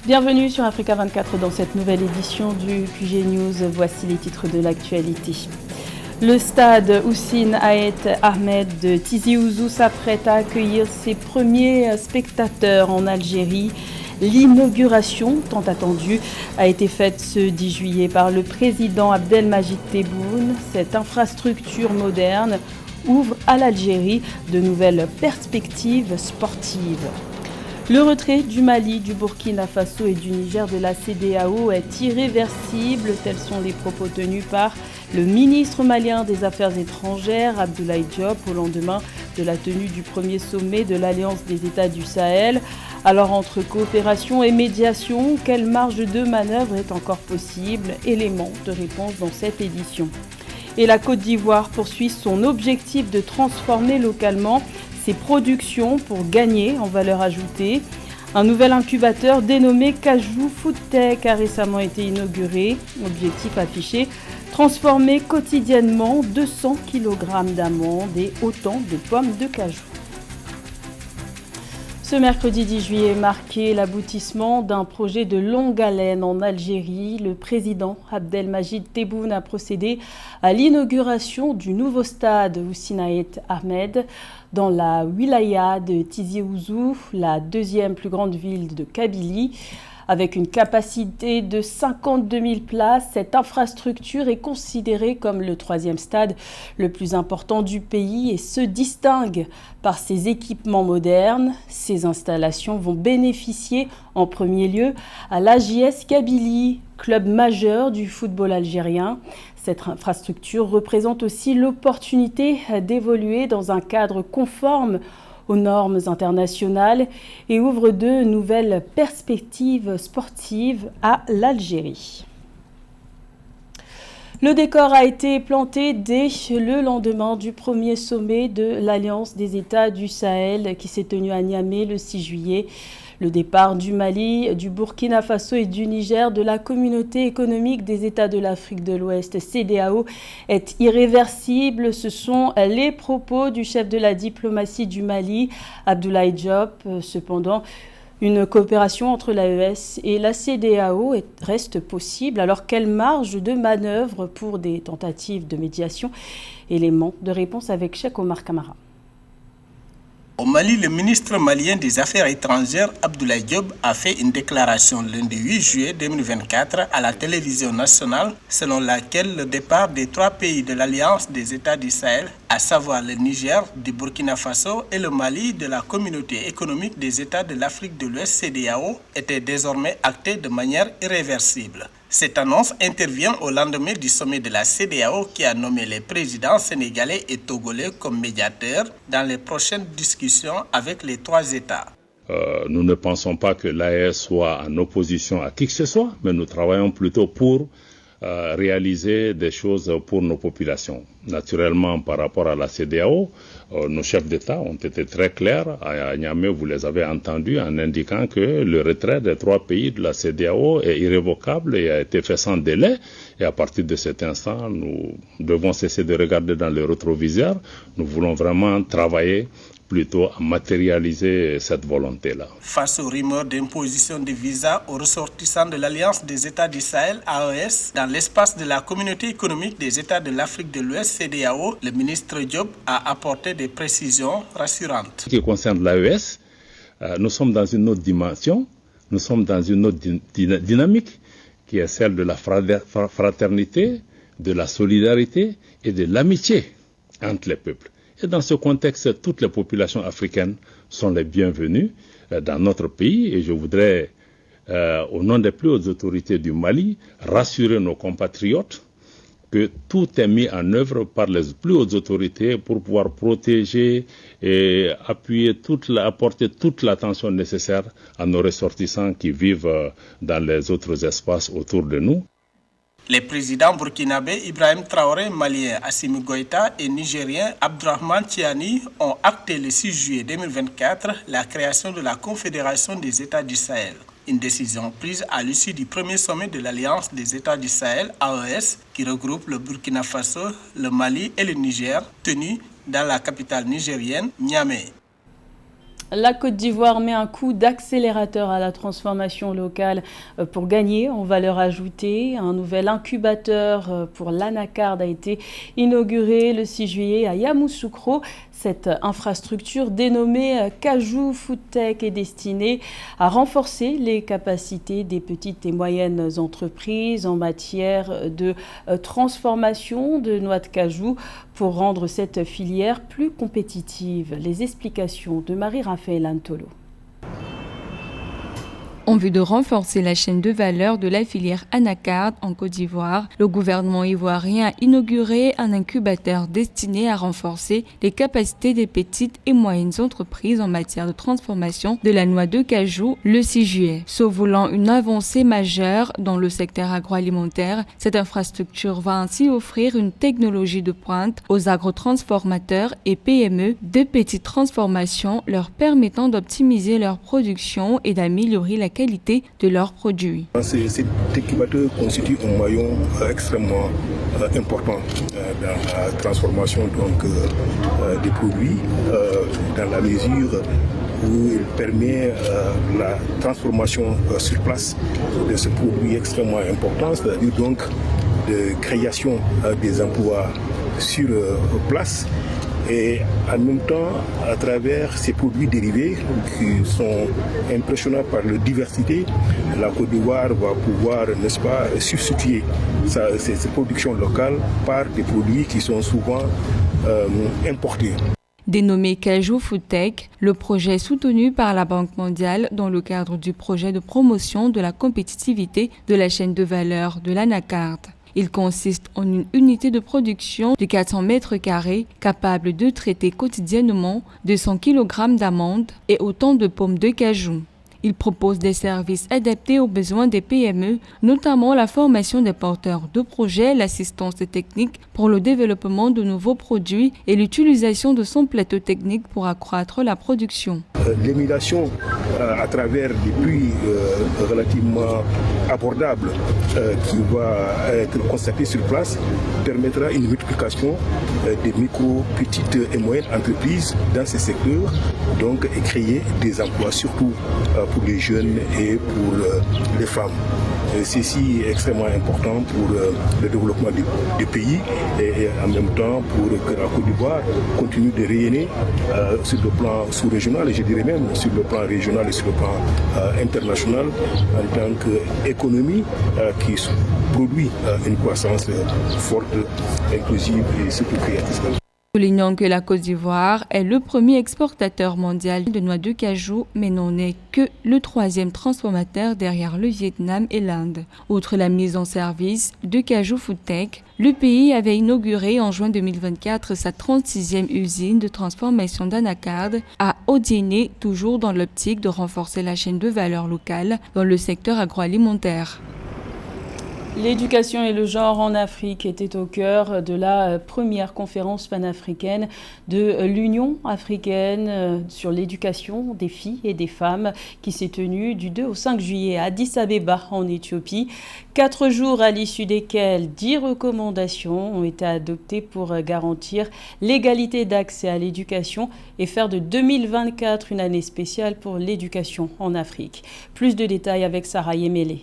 Bienvenue sur Africa 24 dans cette nouvelle édition du QG News. Voici les titres de l'actualité. Le stade Hussein Ait Ahmed de Tizi Ouzou s'apprête à accueillir ses premiers spectateurs en Algérie. L'inauguration, tant attendue, a été faite ce 10 juillet par le président Abdelmajid Tebboune. Cette infrastructure moderne ouvre à l'Algérie de nouvelles perspectives sportives. Le retrait du Mali, du Burkina Faso et du Niger de la CEDEAO est irréversible. Tels sont les propos tenus par le ministre malien des Affaires étrangères, Abdoulaye Diop, au lendemain de la tenue du premier sommet de l'Alliance des États du Sahel. Alors, entre coopération et médiation, quelle marge de manœuvre est encore possible? Élément de réponse dans cette édition. Et la Côte d'Ivoire poursuit son objectif de transformer localement ses productions pour gagner en valeur ajoutée. Un nouvel incubateur dénommé Kajou Foodtech a récemment été inauguré. Objectif affiché, transformer quotidiennement 200 kg d'amandes et autant de pommes de cajou. Ce mercredi 10 juillet marquait l'aboutissement d'un projet de longue haleine en Algérie. Le président Abdelmajid Tebboune a procédé à l'inauguration du nouveau stade Hussein Ait Ahmed dans la wilaya de Tizi Ouzou, la deuxième plus grande ville de Kabylie. Avec une capacité de 52 000 places, cette infrastructure est considérée comme le troisième stade le plus important du pays et se distingue par ses équipements modernes. Ces installations vont bénéficier en premier lieu à l'AJS Kabylie, club majeur du football algérien. Cette infrastructure représente aussi l'opportunité d'évoluer dans un cadre conforme aux normes internationales et ouvre de nouvelles perspectives sportives à l'Algérie. Le décor a été planté dès le lendemain du premier sommet de l'Alliance des États du Sahel qui s'est tenu à Niamey le 6 juillet. Le départ du Mali, du Burkina Faso et du Niger de la communauté économique des États de l'Afrique de l'Ouest, CEDEAO, est irréversible. Ce sont les propos du chef de la diplomatie du Mali, Abdoulaye Diop. Cependant, une coopération entre l'AES et la CEDEAO reste possible. Alors, quelle marge de manœuvre pour des tentatives de médiation? Élément de réponse avec Cheikh Omar Kamara. Au Mali, le ministre malien des Affaires étrangères, Abdoulaye Diop, a fait une déclaration lundi 8 juillet 2024 à la télévision nationale selon laquelle le départ des trois pays de l'Alliance des États du Sahel, à savoir le Niger, du Burkina Faso et le Mali de la communauté économique des États de l'Afrique de l'Ouest, CEDEAO, était désormais acté de manière irréversible. Cette annonce intervient au lendemain du sommet de la CEDEAO qui a nommé les présidents sénégalais et togolais comme médiateurs dans les prochaines discussions avec les trois États. Nous ne pensons pas que l'AES soit en opposition à qui que ce soit, mais nous travaillons plutôt pour réaliser des choses pour nos populations. Naturellement, par rapport à la CEDEAO, nos chefs d'État ont été très clairs. À Niamey, vous les avez entendus en indiquant que le retrait des trois pays de la CEDEAO est irrévocable et a été fait sans délai. Et à partir de cet instant, nous devons cesser de regarder dans le rétroviseur. Nous voulons vraiment travailler plutôt à matérialiser cette volonté-là. Face aux rumeurs d'imposition de visas aux ressortissants de l'Alliance des États du Sahel, AES, dans l'espace de la communauté économique des États de l'Afrique de l'Ouest, CEDEAO, le ministre Diop a apporté des précisions rassurantes. Ce qui concerne l'AES, nous sommes dans une autre dimension, nous sommes dans une autre dynamique qui est celle de la fraternité, de la solidarité et de l'amitié entre les peuples. Et dans ce contexte, toutes les populations africaines sont les bienvenues dans notre pays. Et je voudrais, au nom des plus hautes autorités du Mali, rassurer nos compatriotes que tout est mis en œuvre par les plus hautes autorités pour pouvoir protéger et appuyer apporter toute l'attention nécessaire à nos ressortissants qui vivent dans les autres espaces autour de nous. Les présidents burkinabés Ibrahim Traoré, malien Assimi Goïta et nigérien Abdourahmane Tiani ont acté le 6 juillet 2024 la création de la Confédération des États du Sahel. Une décision prise à l'issue du premier sommet de l'Alliance des États du Sahel, AES, qui regroupe le Burkina Faso, le Mali et le Niger, tenu dans la capitale nigérienne, Niamey. La Côte d'Ivoire met un coup d'accélérateur à la transformation locale pour gagner en valeur ajoutée. Un nouvel incubateur pour l'anacarde a été inauguré le 6 juillet à Yamoussoukro. Cette infrastructure dénommée Kajou Food Tech est destinée à renforcer les capacités des petites et moyennes entreprises en matière de transformation de noix de cajou pour rendre cette filière plus compétitive. Les explications de Marie-Raphaël Antolo. En vue de renforcer la chaîne de valeur de la filière anacarde en Côte d'Ivoire, le gouvernement ivoirien a inauguré un incubateur destiné à renforcer les capacités des petites et moyennes entreprises en matière de transformation de la noix de cajou le 6 juillet. Se voulant une avancée majeure dans le secteur agroalimentaire, cette infrastructure va ainsi offrir une technologie de pointe aux agrotransformateurs et PME de petites transformations, leur permettant d'optimiser leur production et d'améliorer la qualité de leurs produits. Cet incubateur constitue un maillon extrêmement important dans la transformation des produits, dans la mesure où il permet la transformation sur place de ce produit extrêmement important, c'est-à-dire donc de création des emplois sur place. Et en même temps, à travers ces produits dérivés qui sont impressionnants par leur diversité, la Côte d'Ivoire va pouvoir, n'est-ce pas, substituer ces productions locales par des produits qui sont souvent importés. Dénommé Kajou Food Tech, le projet est soutenu par la Banque mondiale dans le cadre du projet de promotion de la compétitivité de la chaîne de valeur de l'anacarde. Il consiste en une unité de production de 400 mètres carrés capable de traiter quotidiennement 200 kg d'amandes et autant de pommes de cajou. Il propose des services adaptés aux besoins des PME, notamment la formation des porteurs de projets, l'assistance technique pour le développement de nouveaux produits et l'utilisation de son plateau technique pour accroître la production. L'émulation à travers des prix relativement abordables qui va être constatée sur place permettra une multiplication des micro, petites et moyennes entreprises dans ces secteurs, donc et créer des emplois surtout pour les jeunes et pour les femmes. Ceci est extrêmement important pour le développement du pays et en même temps pour que la Côte d'Ivoire continue de rayonner sur le plan sous-régional et je dirais même sur le plan régional et sur le plan international en tant qu'économie qui produit une croissance forte, inclusive et surtout créatrice. Soulignons que la Côte d'Ivoire est le premier exportateur mondial de noix de cajou, mais n'en est que le 3e transformateur derrière le Vietnam et l'Inde. Outre la mise en service de Kajou Food Tech, le pays avait inauguré en juin 2024 sa 36e usine de transformation d'anacarde à Odiéné, toujours dans l'optique de renforcer la chaîne de valeur locale dans le secteur agroalimentaire. L'éducation et le genre en Afrique étaient au cœur de la première conférence panafricaine de l'Union africaine sur l'éducation des filles et des femmes qui s'est tenue du 2 au 5 juillet à Addis Abeba en Éthiopie. 4 jours à l'issue desquels 10 recommandations ont été adoptées pour garantir l'égalité d'accès à l'éducation et faire de 2024 une année spéciale pour l'éducation en Afrique. Plus de détails avec Sarah Yemele.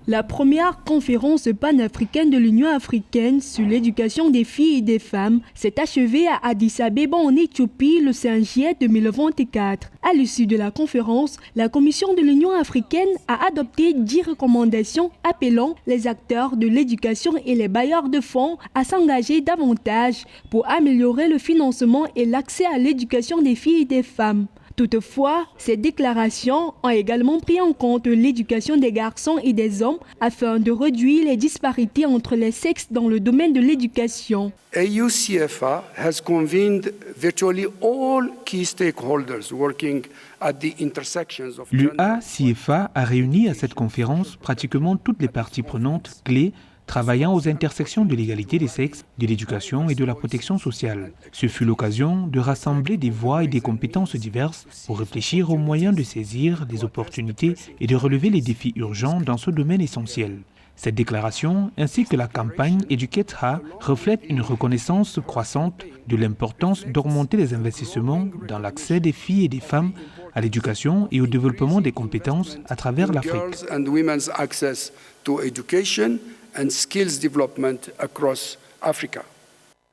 La première conférence panafricaine de l'Union africaine sur l'éducation des filles et des femmes s'est achevée à Addis Abeba en Éthiopie le 5 juillet 2024. À l'issue de la conférence, la Commission de l'Union africaine a adopté 10 recommandations appelant les acteurs de l'éducation et les bailleurs de fonds à s'engager davantage pour améliorer le financement et l'accès à l'éducation des filles et des femmes. Toutefois, ces déclarations ont également pris en compte l'éducation des garçons et des hommes afin de réduire les disparités entre les sexes dans le domaine de l'éducation. AUCFA has convened virtually all key stakeholders working at the intersections of L'UA-CFA a réuni à cette conférence pratiquement toutes les parties prenantes clés travaillant aux intersections de l'égalité des sexes, de l'éducation et de la protection sociale. Ce fut l'occasion de rassembler des voix et des compétences diverses pour réfléchir aux moyens de saisir les opportunités et de relever les défis urgents dans ce domaine essentiel. Cette déclaration, ainsi que la campagne Eduquetha, reflètent une reconnaissance croissante de l'importance d'augmenter les investissements dans l'accès des filles et des femmes à l'éducation et au développement des compétences à travers l'Afrique.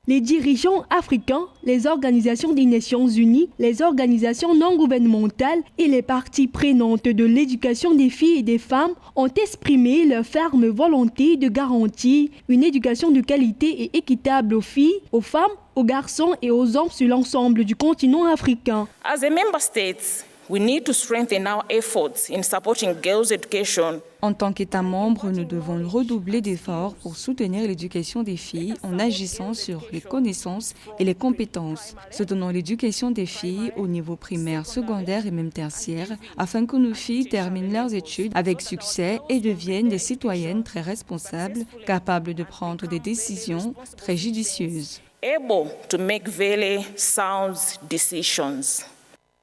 Les dirigeants africains, les organisations des Nations Unies, les organisations non gouvernementales et les parties prenantes de l'éducation des filles et des femmes ont exprimé leur ferme volonté de garantir une éducation de qualité et équitable aux filles, aux femmes, aux garçons et aux hommes sur l'ensemble du continent africain. As a member state, we need to strengthen our efforts in supporting girls' education. En tant qu'État membre, nous devons redoubler d'efforts pour soutenir l'éducation des filles en agissant sur les connaissances et les compétences, soutenant l'éducation des filles au niveau primaire, secondaire et même tertiaire, afin que nos filles terminent leurs études avec succès et deviennent des citoyennes très responsables, capables de prendre des décisions très judicieuses. Able to make very sound decisions.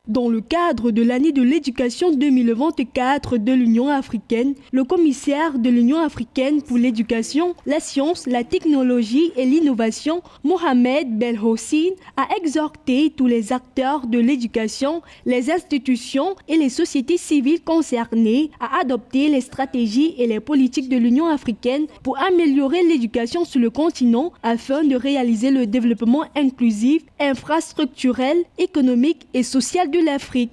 Dans le cadre de l'année de l'éducation 2024 de l'Union africaine, le commissaire de l'Union africaine pour l'éducation, la science, la technologie et l'innovation, Mohamed Belhossein, a exhorté tous les acteurs de l'éducation, les institutions et les sociétés civiles concernées à adopter les stratégies et les politiques de l'Union africaine pour améliorer l'éducation sur le continent afin de réaliser le développement inclusif, infrastructurel, économique et social de l'Afrique.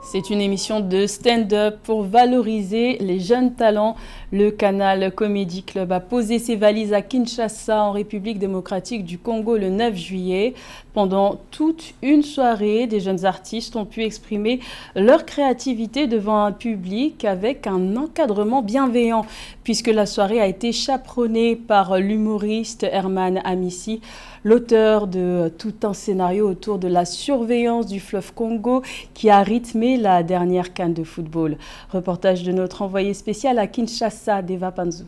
C'est une émission de stand-up pour valoriser les jeunes talents. Le Canal Comedy Club a posé ses valises à Kinshasa, en République démocratique du Congo, le 9 juillet. Pendant toute une soirée, des jeunes artistes ont pu exprimer leur créativité devant un public avec un encadrement bienveillant, puisque la soirée a été chaperonnée par l'humoriste Herman Amissi, l'auteur de tout un scénario autour de la surveillance du fleuve Congo qui a rythmé la dernière CAN de football. Reportage de notre envoyé spécial à Kinshasa, Deva Panzou.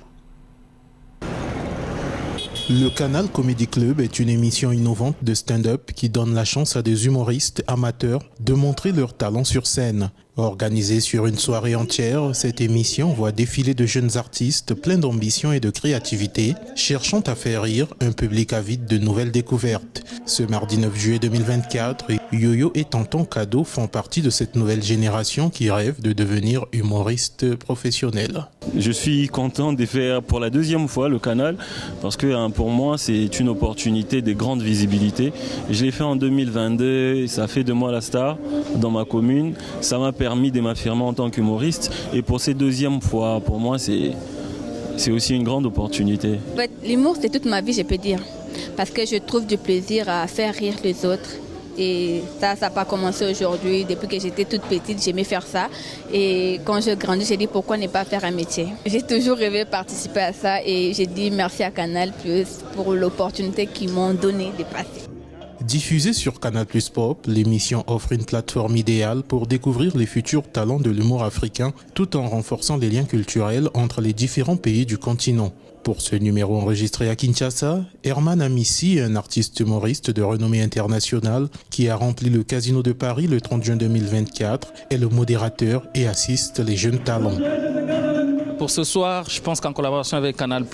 Le Canal Comedy Club est une émission innovante de stand-up qui donne la chance à des humoristes amateurs de montrer leur talent sur scène. Organisée sur une soirée entière, cette émission voit défiler de jeunes artistes pleins d'ambition et de créativité, cherchant à faire rire un public avide de nouvelles découvertes. Ce mardi 9 juillet 2024, Yo-Yo et Tonton Cadeau font partie de cette nouvelle génération qui rêve de devenir humoriste professionnel. Je suis content de faire pour la deuxième fois le Canal parce que pour moi c'est une opportunité de grande visibilité. Je l'ai fait en 2022, ça fait de moi la star dans ma commune. Ça m'a permis de m'affirmer en tant qu'humoriste et pour cette deuxième fois, pour moi c'est aussi une grande opportunité. L'humour c'est toute ma vie, je peux dire, parce que je trouve du plaisir à faire rire les autres. Et ça n'a pas commencé aujourd'hui. Depuis que j'étais toute petite, j'aimais faire ça. Et quand je grandis, j'ai dit pourquoi ne pas faire un métier. J'ai toujours rêvé de participer à ça et j'ai dit merci à Canal+ pour l'opportunité qu'ils m'ont donnée de passer. Diffusée sur Canal+ Pop, l'émission offre une plateforme idéale pour découvrir les futurs talents de l'humour africain tout en renforçant les liens culturels entre les différents pays du continent. Pour ce numéro enregistré à Kinshasa, Herman Amissi, un artiste humoriste de renommée internationale qui a rempli le Casino de Paris le 30 juin 2024, est le modérateur et assiste les jeunes talents. Pour ce soir, je pense qu'en collaboration avec Canal+,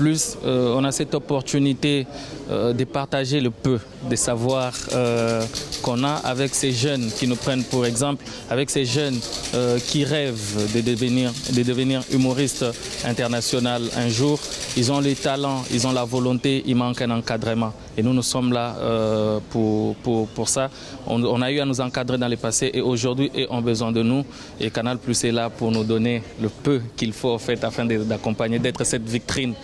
on a cette opportunité de partager le peu de savoir qu'on a avec ces jeunes qui nous prennent pour exemple, avec ces jeunes qui rêvent de devenir humoristes international un jour. Ils ont les talents, ils ont la volonté, il manque un encadrement. Et nous sommes là pour ça. On a eu à nous encadrer dans le passé et aujourd'hui, ils ont besoin de nous. Et Canal+ est là pour nous donner le peu qu'il faut en fait, afin d'accompagner, d'être cette vitrine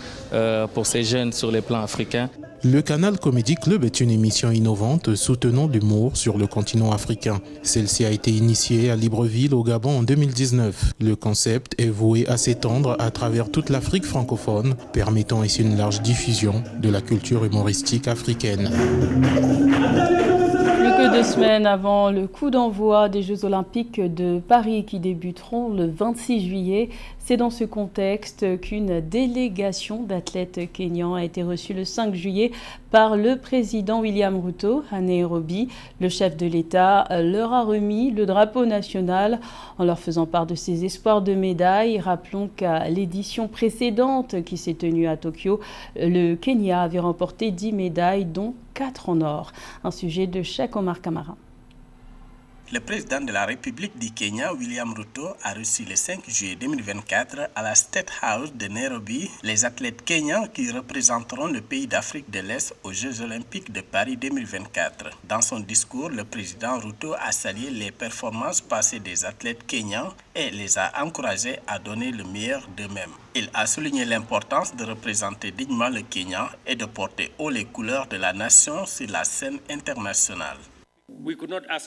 pour ces jeunes sur les plans africains. Le Canal Comedy Club est une émission innovante soutenant l'humour sur le continent africain. Celle-ci a été initiée à Libreville, au Gabon, en 2019. Le concept est voué à s'étendre à travers toute l'Afrique francophone, permettant ainsi une large diffusion de la culture humoristique africaine. Plus que 2 semaines avant le coup d'envoi des Jeux Olympiques de Paris qui débuteront le 26 juillet, c'est dans ce contexte qu'une délégation d'athlètes kenyans a été reçue le 5 juillet par le président William Ruto à Nairobi. Le chef de l'État leur a remis le drapeau national en leur faisant part de ses espoirs de médailles. Rappelons qu'à l'édition précédente qui s'est tenue à Tokyo, le Kenya avait remporté 10 médailles, dont 4 en or. Un sujet de Cheikh Omar Kamara. Le président de la République du Kenya, William Ruto, a reçu le 5 juillet 2024 à la State House de Nairobi les athlètes kenyans qui représenteront le pays d'Afrique de l'Est aux Jeux Olympiques de Paris 2024. Dans son discours, le président Ruto a salué les performances passées des athlètes kenyans et les a encouragés à donner le meilleur d'eux-mêmes. Il a souligné l'importance de représenter dignement le Kenya et de porter haut les couleurs de la nation sur la scène internationale.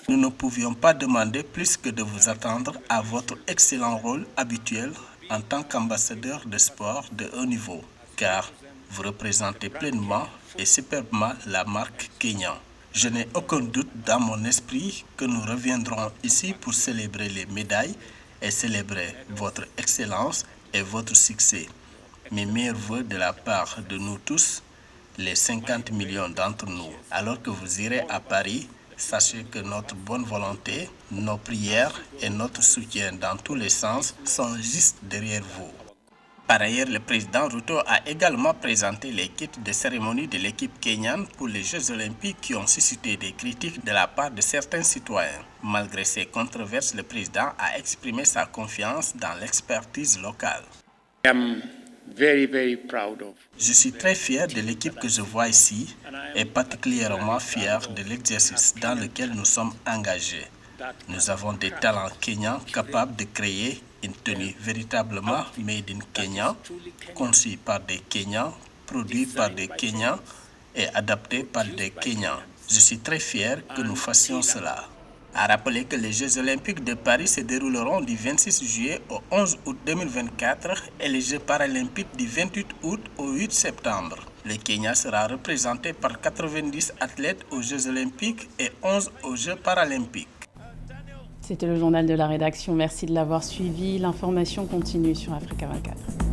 Nous ne pouvions pas demander plus que de vous attendre à votre excellent rôle habituel en tant qu'ambassadeur de sport de haut niveau, car vous représentez pleinement et superbement la marque Kenya. Je n'ai aucun doute dans mon esprit que nous reviendrons ici pour célébrer les médailles et célébrer votre excellence et votre succès. Mes meilleurs vœux de la part de nous tous, les 50 millions d'entre nous. Alors que vous irez à Paris, sachez que notre bonne volonté, nos prières et notre soutien dans tous les sens sont juste derrière vous. Par ailleurs, le président Ruto a également présenté les kits de cérémonie de l'équipe kenyane pour les Jeux Olympiques qui ont suscité des critiques de la part de certains citoyens. Malgré ces controverses, le président a exprimé sa confiance dans l'expertise locale. Je suis très fier de l'équipe que je vois ici et particulièrement fier de l'exercice dans lequel nous sommes engagés. Nous avons des talents kenyans capables de créer une tenue véritablement made in Kenya, conçue par des Kenyans, produite par des Kenyans et adaptée par des Kenyans. Je suis très fier que nous fassions cela. A rappeler que les Jeux Olympiques de Paris se dérouleront du 26 juillet au 11 août 2024 et les Jeux Paralympiques du 28 août au 8 septembre. Le Kenya sera représenté par 90 athlètes aux Jeux Olympiques et 11 aux Jeux Paralympiques. C'était le journal de la rédaction. Merci de l'avoir suivi. L'information continue sur Africa 24.